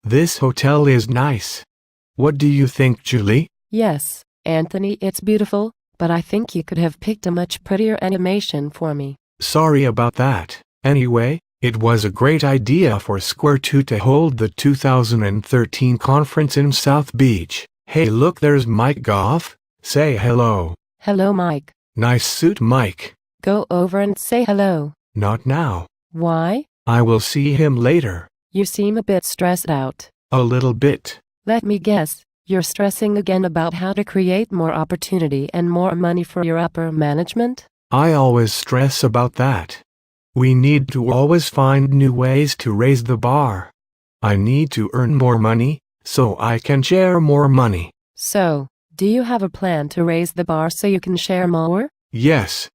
This hotel is nice. What do you think, Julie? Yes, Anthony, it's beautiful, but I think you could have picked a much prettier animation for me. Sorry about that. Anyway, it was a great idea for Square 2 to hold the 2013 conference in South Beach. Hey, look, there's Mike Goff. Say hello. Hello, Mike. Nice suit, Mike. Go over and say hello. Not now. Why? I will see him later. You seem a bit stressed out. A little bit. Let me guess, you're stressing again about how to create more opportunity and more money for your upper management? I always stress about that. We need to always find new ways to raise the bar. I need to earn more money, so I can share more money. So, do you have a plan to raise the bar so you can share more? Yes.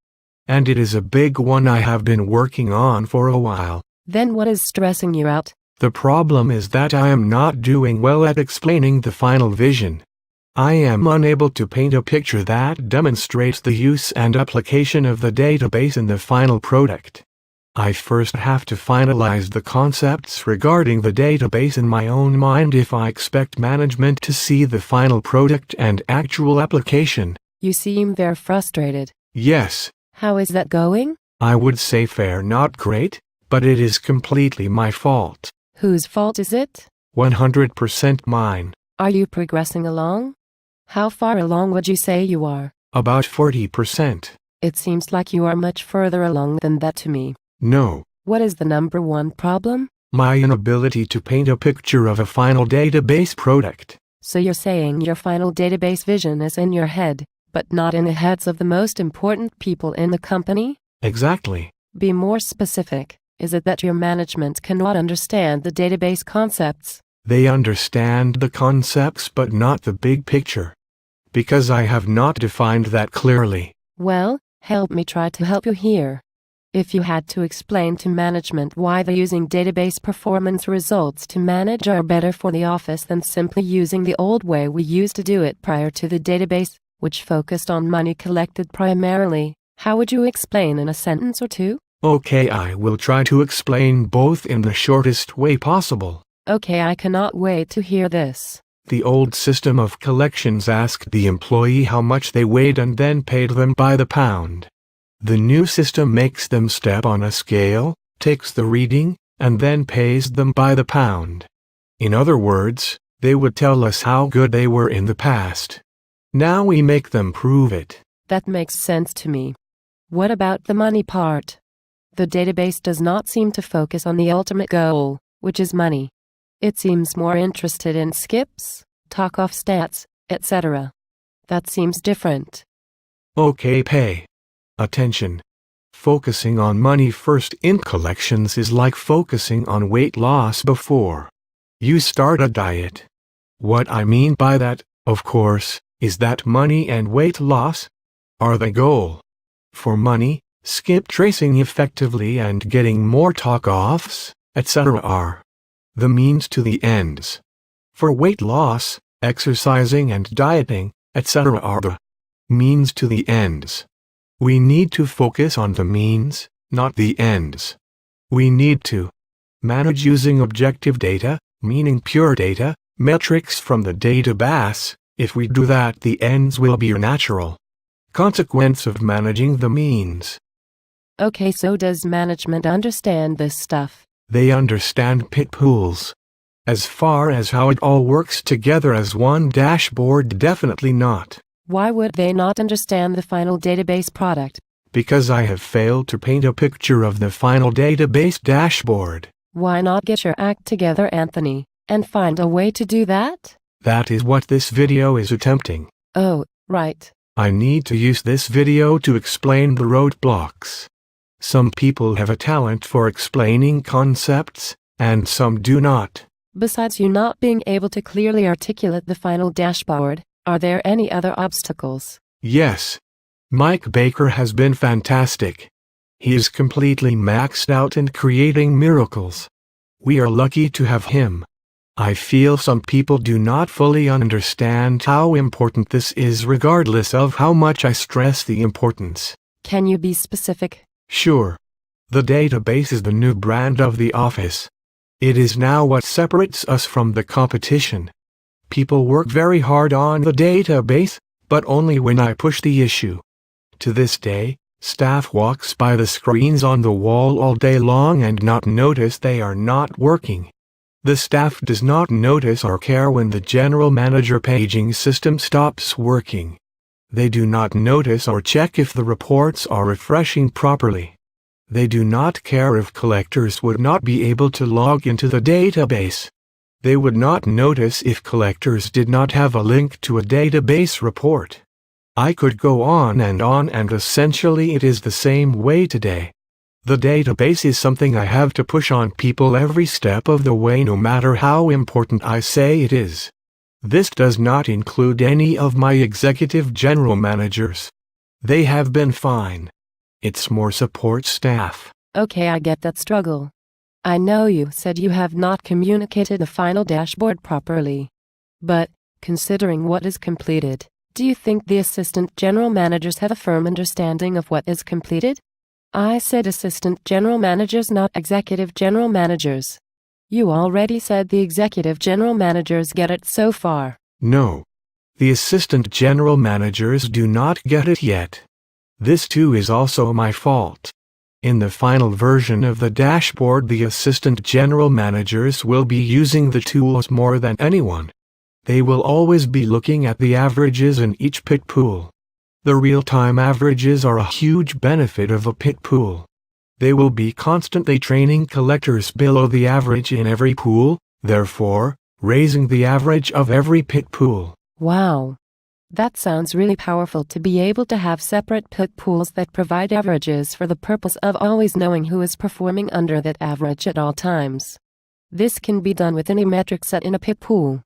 And it is a big one I have been working on for a while. Then what is stressing you out? The problem is that I am not doing well at explaining the final vision. I am unable to paint a picture that demonstrates the use and application of the database in the final product. I first have to finalize the concepts regarding the database in my own mind if I expect management to see the final product and actual application. You seem very frustrated. Yes. How is that going? I would say fair, not great, but it is completely my fault. Whose fault is it? 100% mine. Are you progressing along? How far along would you say you are? About 40%. It seems like you are much further along than that to me. No. What is the number one problem? My inability to paint a picture of a final database product. So you're saying your final database vision is in your head, but not in the heads of the most important people in the company? Exactly. Be more specific. Is it that your management cannot understand the database concepts? They understand the concepts but not the big picture. Because I have not defined that clearly. Well, help me try to help you here. If you had to explain to management why they're using database performance results to manage are better for the office than simply using the old way we used to do it prior to the database, which focused on money collected primarily, how would you explain in a sentence or two? Okay, I will try to explain both in the shortest way possible. Okay, I cannot wait to hear this. The old system of collections asked the employee how much they weighed and then paid them by the pound. The new system makes them step on a scale, takes the reading, and then pays them by the pound. In other words, they would tell us how good they were in the past. Now we make them prove it. That makes sense to me. What about the money part? The database does not seem to focus on the ultimate goal, which is money. It seems more interested in skips, talk-off stats, etc. That seems different. Okay, pay attention. Focusing on money first in collections is like focusing on weight loss before you start a diet. What I mean by that, of course, is that money and weight loss are the goal. For money, skip tracing effectively and getting more talk-offs, etc. are the means to the ends. For weight loss, exercising and dieting, etc. are the means to the ends. We need to focus on the means, not the ends. We need to manage using objective data, meaning pure data, metrics from the database. If we do that, the ends will be a natural consequence of managing the means. Okay, so does management understand this stuff? They understand pit pools. As far as how it all works together as one dashboard, definitely not. Why would they not understand the final database product? Because I have failed to paint a picture of the final database dashboard. Why not get your act together, Anthony, and find a way to do that? That is what this video is attempting. Oh, right. I need to use this video to explain the roadblocks. Some people have a talent for explaining concepts, and some do not. Besides you not being able to clearly articulate the final dashboard, are there any other obstacles? Yes. Mike Baker has been fantastic. He is completely maxed out and creating miracles. We are lucky to have him. I feel some people do not fully understand how important this is, regardless of how much I stress the importance. Can you be specific? Sure. The database is the new brand of the office. It is now what separates us from the competition. People work very hard on the database, but only when I push the issue. To this day, staff walks by the screens on the wall all day long and not notice they are not working. The staff does not notice or care when the general manager paging system stops working. They do not notice or check if the reports are refreshing properly. They do not care if collectors would not be able to log into the database. They would not notice if collectors did not have a link to a database report. I could go on, and essentially it is the same way today. The database is something I have to push on people every step of the way, no matter how important I say it is. This does not include any of my executive general managers. They have been fine. It's more support staff. Okay, I get that struggle. I know you said you have not communicated the final dashboard properly. But, considering what is completed, do you think the assistant general managers have a firm understanding of what is completed? I said assistant general managers, not executive general managers. You already said the executive general managers get it so far. No. The assistant general managers do not get it yet. This too is also my fault. In the final version of the dashboard, the assistant general managers will be using the tools more than anyone. They will always be looking at the averages in each pit pool. The real-time averages are a huge benefit of a pit pool. They will be constantly training collectors below the average in every pool, therefore, raising the average of every pit pool. Wow. That sounds really powerful, to be able to have separate pit pools that provide averages for the purpose of always knowing who is performing under that average at all times. This can be done with any metric set in a pit pool.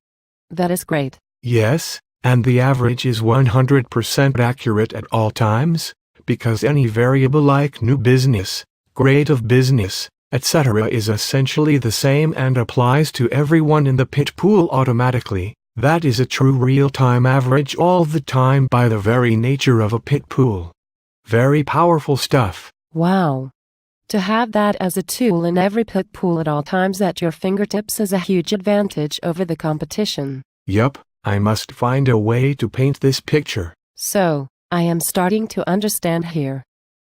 That is great. Yes, and the average is 100% accurate at all times, because any variable like new business, grade of business, etc. is essentially the same and applies to everyone in the pit pool automatically. That is a true real-time average all the time by the very nature of a pit pool. Very powerful stuff. Wow. To have that as a tool in every pit pool at all times at your fingertips is a huge advantage over the competition. Yup, I must find a way to paint this picture. So, I am starting to understand here.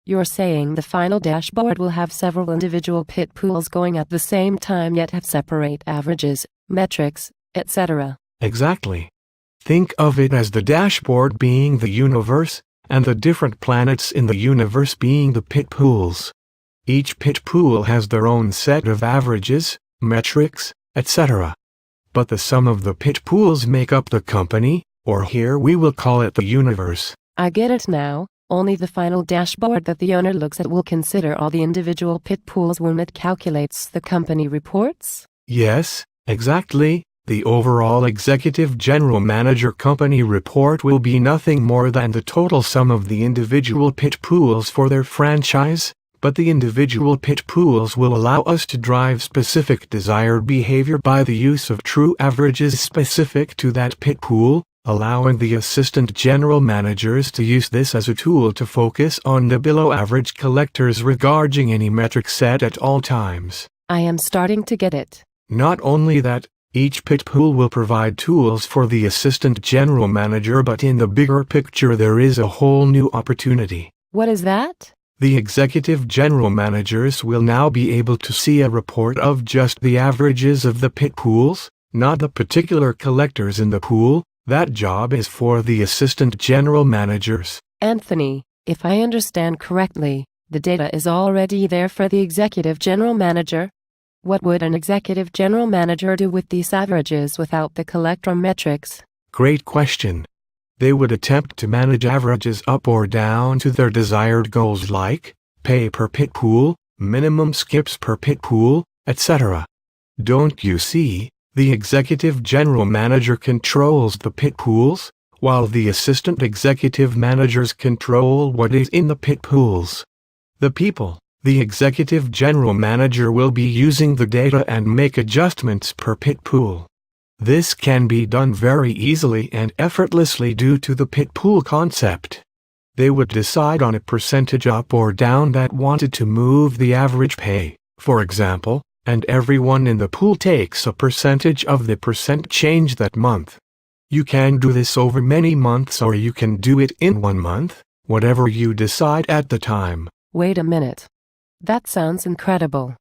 You're saying the final dashboard will have several individual pit pools going at the same time yet have separate averages, metrics, etc. Exactly. Think of it as the dashboard being the universe, and the different planets in the universe being the pit pools. Each pit pool has their own set of averages, metrics, etc. But the sum of the pit pools make up the company, or here we will call it the universe. I get it now. Only the final dashboard that the owner looks at will consider all the individual pit pools when it calculates the company reports? Yes, exactly. The overall executive general manager company report will be nothing more than the total sum of the individual pit pools for their franchise, but the individual pit pools will allow us to drive specific desired behavior by the use of true averages specific to that pit pool, allowing the assistant general managers to use this as a tool to focus on the below-average collectors regarding any metric set at all times. I am starting to get it. Not only that, each pit pool will provide tools for the assistant general manager, but in the bigger picture there is a whole new opportunity. What is that? The executive general managers will now be able to see a report of just the averages of the pit pools, not the particular collectors in the pool. That job is for the assistant general managers. Anthony, if I understand correctly, the data is already there for the executive general manager. What would an executive general manager do with these averages without the collector metrics? Great question. They would attempt to manage averages up or down to their desired goals like pay per pit pool, minimum skips per pit pool, etc. Don't you see? The executive general manager controls the pit pools, while the assistant executive managers control what is in the pit pools. The people. The executive general manager will be using the data and make adjustments per pit pool. This can be done very easily and effortlessly due to the pit pool concept. They would decide on a percentage up or down that wanted to move the average pay. For example, and everyone in the pool takes a percentage of the percent change that month. You can do this over many months or you can do it in 1 month, whatever you decide at the time. Wait a minute. That sounds incredible.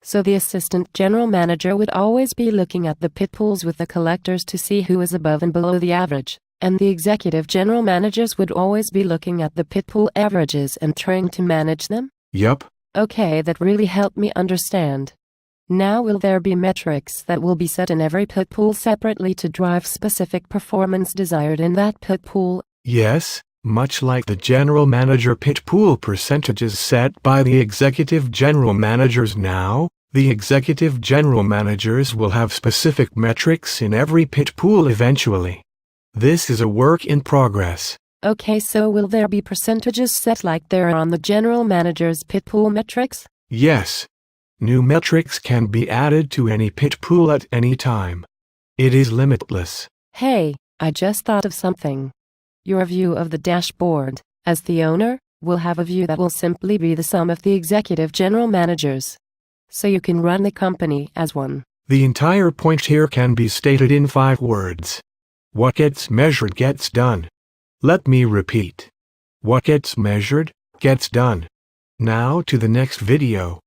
So the assistant general manager would always be looking at the pit pools with the collectors to see who is above and below the average, and the executive general managers would always be looking at the pit pool averages and trying to manage them? Yup. Okay, that really helped me understand. Now will there be metrics that will be set in every pit pool separately to drive specific performance desired in that pit pool? Yes, much like the general manager pit pool percentages set by the executive general managers now, the executive general managers will have specific metrics in every pit pool eventually. This is a work in progress. Okay, so will there be percentages set like there are on the general manager's pit pool metrics? Yes. New metrics can be added to any pit pool at any time. It is limitless. Hey, I just thought of something. Your view of the dashboard, as the owner, will have a view that will simply be the sum of the executive general managers. So you can run the company as one. The entire point here can be stated in 5 words. What gets measured gets done. Let me repeat. What gets measured, gets done. Now to the next video.